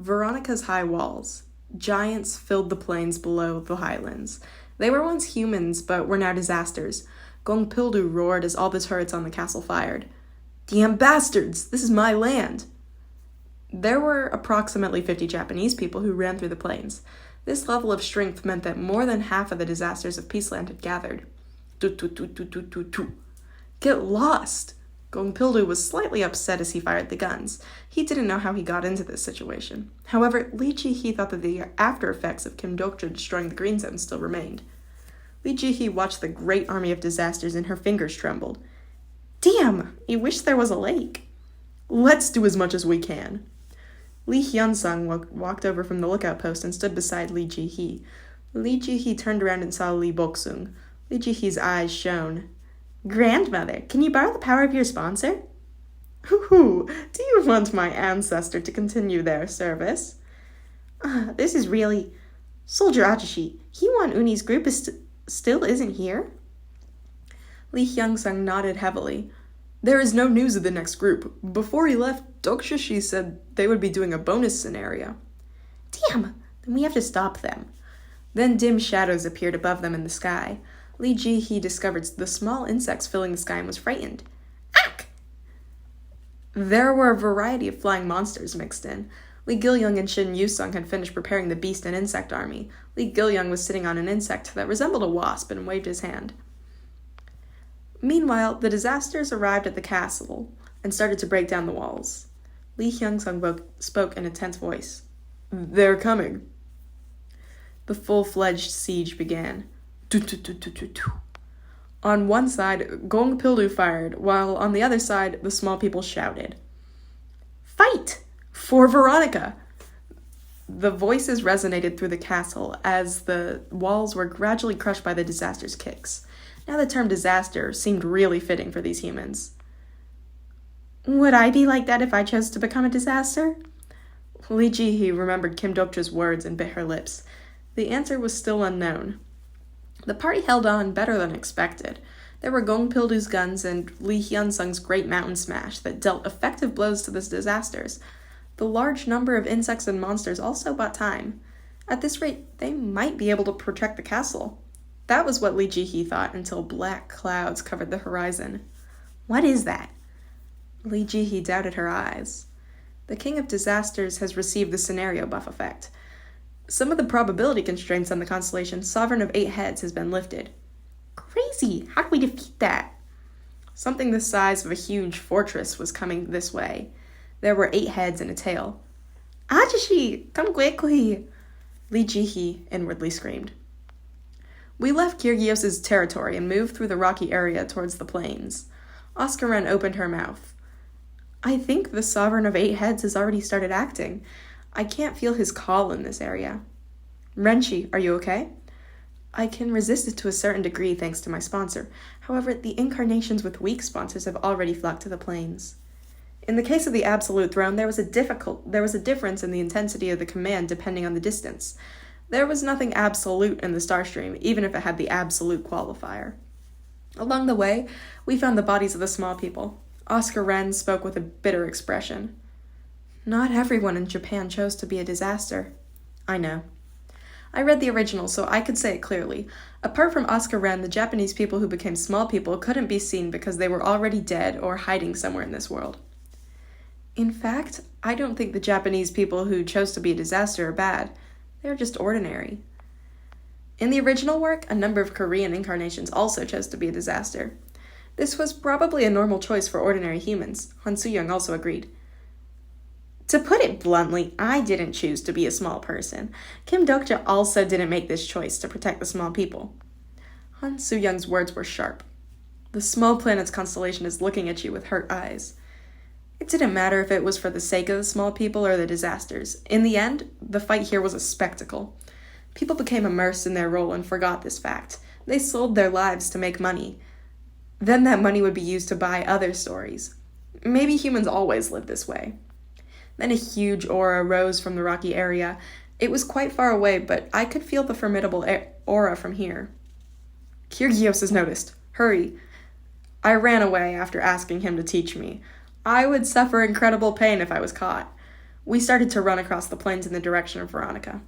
Veronica's high walls. Giants filled the plains below the highlands. They were once humans, but were now disasters. Gongpildu roared as all the turrets on the castle fired. "Damn bastards! This is my land!" There were approximately 50 Japanese people who ran through the plains. This level of strength meant that more than half of the disasters of Peaceland had gathered. Tu-tu-tu-tu-tu-tu-tu. Get lost! Gongpildu was slightly upset as he fired the guns. He didn't know how he got into this situation. However, Li Jihe thought that the after effects of Kim Dokja destroying the Green Zone still remained. Li Jihe watched the great army of disasters and her fingers trembled. Damn! I wish there was a lake. Let's do as much as we can. Li Hyunsung walked over from the lookout post and stood beside Li Jihe. Li Jihe turned around and saw Li Boksung. Li Jihe's eyes shone. Grandmother, can you borrow the power of your sponsor? Hoo-hoo, do you want my ancestor to continue their service? This is really... Soldier Ajashi, Hiwan Uni's group still isn't here? Li Hyunsung nodded heavily. There is no news of the next group. Before he left, Dokshishi said they would be doing a bonus scenario. Damn, then we have to stop them. Then dim shadows appeared above them in the sky. Li Jihe discovered the small insects filling the sky and was frightened. Ack! There were a variety of flying monsters mixed in. Li Gilyung and Shin Yusung had finished preparing the beast and insect army. Li Gilyung was sitting on an insect that resembled a wasp and waved his hand. Meanwhile, the disasters arrived at the castle and started to break down the walls. Li Hyunsung spoke in a tense voice. They're coming. The full-fledged siege began. On one side, Gongpildu fired, while on the other side, the small people shouted. Fight! For Veronica! The voices resonated through the castle as the walls were gradually crushed by the disaster's kicks. Now the term disaster seemed really fitting for these humans. Would I be like that if I chose to become a disaster? Li Jihe remembered Kim Dokja's words and bit her lips. The answer was still unknown. The party held on better than expected. There were Gongpildu's guns and Li Hyunsung's great mountain smash that dealt effective blows to the disasters. The large number of insects and monsters also bought time. At this rate, they might be able to protect the castle. That was what Li Jihe thought until black clouds covered the horizon. What is that? Li Jihe doubted her eyes. The King of Disasters has received the scenario buff effect. Some of the probability constraints on the constellation Sovereign of 8 Heads has been lifted. Crazy! How do we defeat that? Something the size of a huge fortress was coming this way. There were 8 heads and a tail. Ajashi, come quickly! Li Jihe inwardly screamed. We left Kyrgios's territory and moved through the rocky area towards the plains. Oscar Wren opened her mouth. I think the Sovereign of 8 Heads has already started acting. I can't feel his call in this area. Renshi, are you okay? I can resist it to a certain degree thanks to my sponsor. However, the incarnations with weak sponsors have already flocked to the plains. In the case of the Absolute Throne, there was a difference in the intensity of the command depending on the distance. There was nothing absolute in the Starstream, even if it had the absolute qualifier. Along the way, we found the bodies of the small people. Oscar Wren spoke with a bitter expression. Not everyone in Japan chose to be a disaster. I know. I read the original, so I could say it clearly. Apart from Oscar Wren, the Japanese people who became small people couldn't be seen because they were already dead or hiding somewhere in this world. In fact, I don't think the Japanese people who chose to be a disaster are bad. They're just ordinary. In the original work, a number of Korean incarnations also chose to be a disaster. This was probably a normal choice for ordinary humans. Han Soo-young also agreed. To put it bluntly, I didn't choose to be a small person. Kim Dokja also didn't make this choice to protect the small people. Han Soo-young's words were sharp. The small planet's constellation is looking at you with hurt eyes. It didn't matter if it was for the sake of the small people or the disasters. In the end, the fight here was a spectacle. People became immersed in their role and forgot this fact. They sold their lives to make money. Then that money would be used to buy other stories. Maybe humans always live this way. Then a huge aura rose from the rocky area. It was quite far away, but I could feel the formidable aura from here. Kyrgios has noticed. Hurry. I ran away after asking him to teach me. I would suffer incredible pain if I was caught. We started to run across the plains in the direction of Veronica.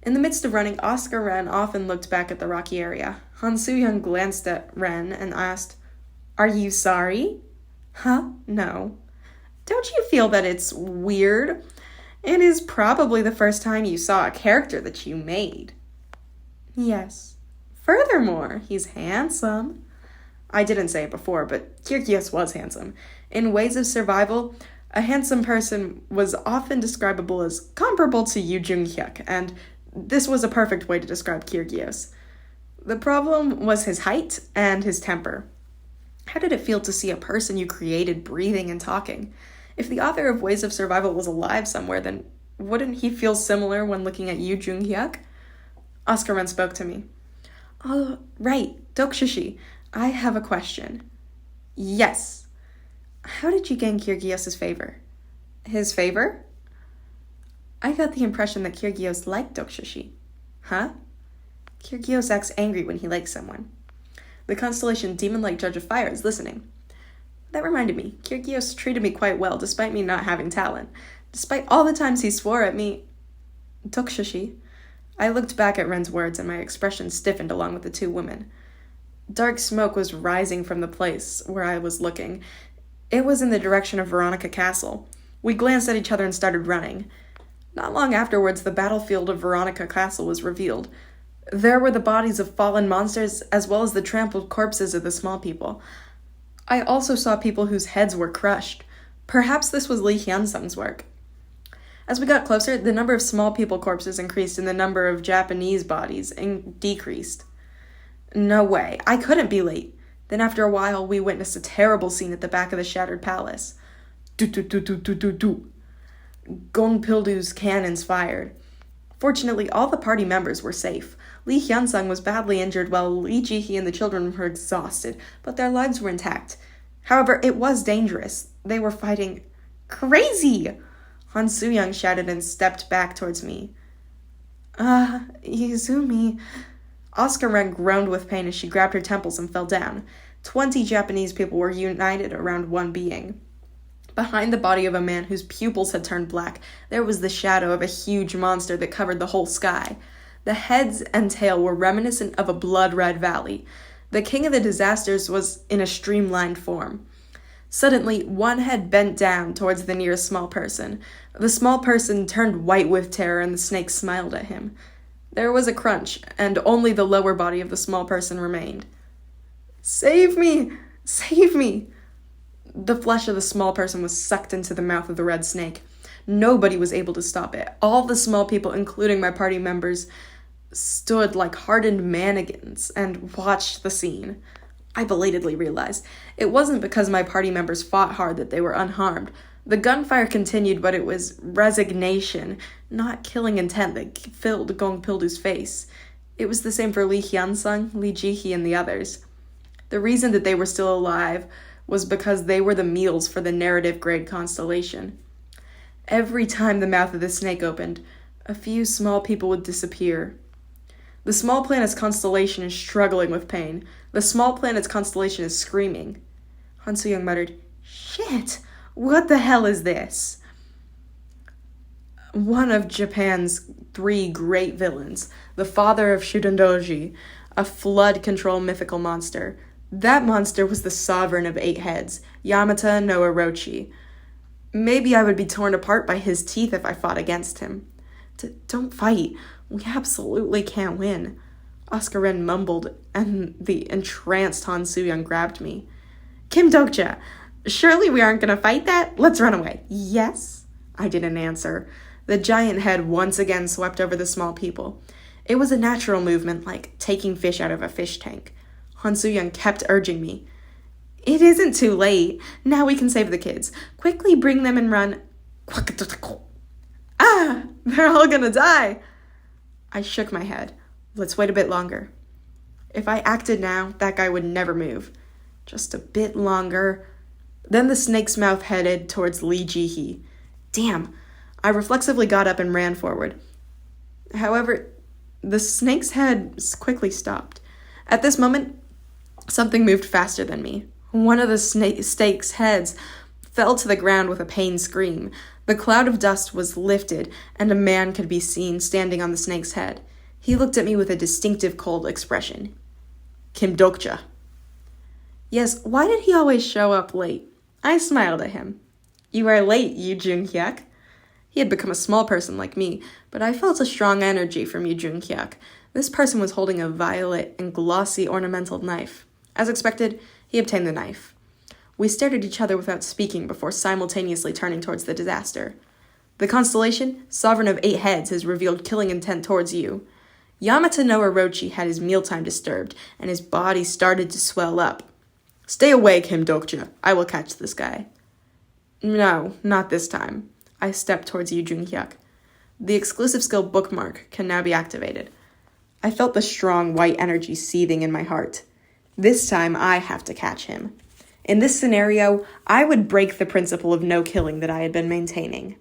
In the midst of running, Oscar Wren often looked back at the rocky area. Han Soo-young glanced at Wren and asked, "Are you sorry?" "Huh? No." "Don't you feel that it's weird? It is probably the first time you saw a character that you made." "Yes. Furthermore, he's handsome." I didn't say it before, but Kyrgios was handsome. In Ways of Survival, a handsome person was often describable as comparable to Yoo Jung-hyuk, and this was a perfect way to describe Kyrgios. The problem was his height and his temper. How did it feel to see a person you created breathing and talking? If the author of Ways of Survival was alive somewhere, then wouldn't he feel similar when looking at Yoo Jung-hyuk? Oscar Wren spoke to me. "Oh, right, Dokshishi, I have a question." "Yes." "How did you gain Kyrgios' favor?" "His favor?" "I got the impression that Kyrgios liked Dokshishi." "Huh?" "Kyrgios acts angry when he likes someone." The constellation Demon-like Judge of Fire is listening. That reminded me, Kyrgios treated me quite well despite me not having talent. Despite all the times he swore at me. "Dokshishi." I looked back at Ren's words and my expression stiffened along with the two women. Dark smoke was rising from the place where I was looking. It was in the direction of Veronica Castle. We glanced at each other and started running. Not long afterwards, the battlefield of Veronica Castle was revealed. There were the bodies of fallen monsters as well as the trampled corpses of the small people. I also saw people whose heads were crushed. Perhaps this was Lee Hyun-sung's work. As we got closer, the number of small people corpses increased and the number of Japanese bodies decreased. No way, I couldn't be late. Then after a while, we witnessed a terrible scene at the back of the shattered palace. Do-do-do-do-do-do-do. Gong Pildu's cannons fired. Fortunately, all the party members were safe. Lee Hyun-sung was badly injured while Lee Ji-hee and the children were exhausted, but their lives were intact. However, it was dangerous. They were fighting crazy! Han Soo-young shouted and stepped back towards me. Izumi. Oscar Wren groaned with pain as she grabbed her temples and fell down. 20 Japanese people were united around one being. Behind the body of a man whose pupils had turned black, there was the shadow of a huge monster that covered the whole sky. The heads and tail were reminiscent of a blood-red valley. The king of the disasters was in a streamlined form. Suddenly, one head bent down towards the nearest small person. The small person turned white with terror and the snake smiled at him. There was a crunch, and only the lower body of the small person remained. "Save me! Save me!" The flesh of the small person was sucked into the mouth of the red snake. Nobody was able to stop it. All the small people, including my party members, stood like hardened mannequins and watched the scene. I belatedly realized it wasn't because my party members fought hard that they were unharmed. The gunfire continued, but it was resignation, not killing intent, that filled Gong Pildu's face. It was the same for Lee Hyun-sung, Lee Ji-hee, and the others. The reason that they were still alive was because they were the meals for the narrative-grade constellation. Every time the mouth of the snake opened, a few small people would disappear. The small planet's constellation is struggling with pain. The small planet's constellation is screaming. Han Soo-young muttered, "Shit! What the hell is this?" One of Japan's 3 great villains, the father of Shudandoji, a flood control mythical monster. That monster was the sovereign of 8 heads, Yamata no Orochi. Maybe I would be torn apart by his teeth if I fought against him. Don't fight. We absolutely can't win. Oscar Wren mumbled, and the entranced Han Soo-young grabbed me. "Kim Dokja, surely we aren't going to fight that? Let's run away." "Yes?" I didn't answer. The giant head once again swept over the small people. It was a natural movement, like taking fish out of a fish tank. Han Soo-young kept urging me. "It isn't too late. Now we can save the kids. Quickly bring them and run." "Ah! They're all gonna die!" I shook my head. Let's wait a bit longer. If I acted now, that guy would never move. Just a bit longer. Then the snake's mouth headed towards Lee Ji-hee. Damn! I reflexively got up and ran forward. However, the snake's head quickly stopped. At this moment, something moved faster than me. One of the snake's heads fell to the ground with a pained scream. The cloud of dust was lifted, and a man could be seen standing on the snake's head. He looked at me with a distinctive cold expression. Kim Dokja. Yes, why did he always show up late? I smiled at him. You are late, Yu Jung-hyuk. He had become a small person like me, but I felt a strong energy from Yu Jung-hyuk. This person was holding a violet and glossy ornamental knife. As expected, he obtained the knife. We stared at each other without speaking before simultaneously turning towards the disaster. The constellation, Sovereign of 8 Heads, has revealed killing intent towards you. Yamata no Orochi had his mealtime disturbed, and his body started to swell up. Stay away, Kim Dokja. I will catch this guy. No, not this time. I stepped towards Yu Jung-hyuk. The exclusive skill bookmark can now be activated. I felt the strong white energy seething in my heart. This time I have to catch him. In this scenario, I would break the principle of no killing that I had been maintaining.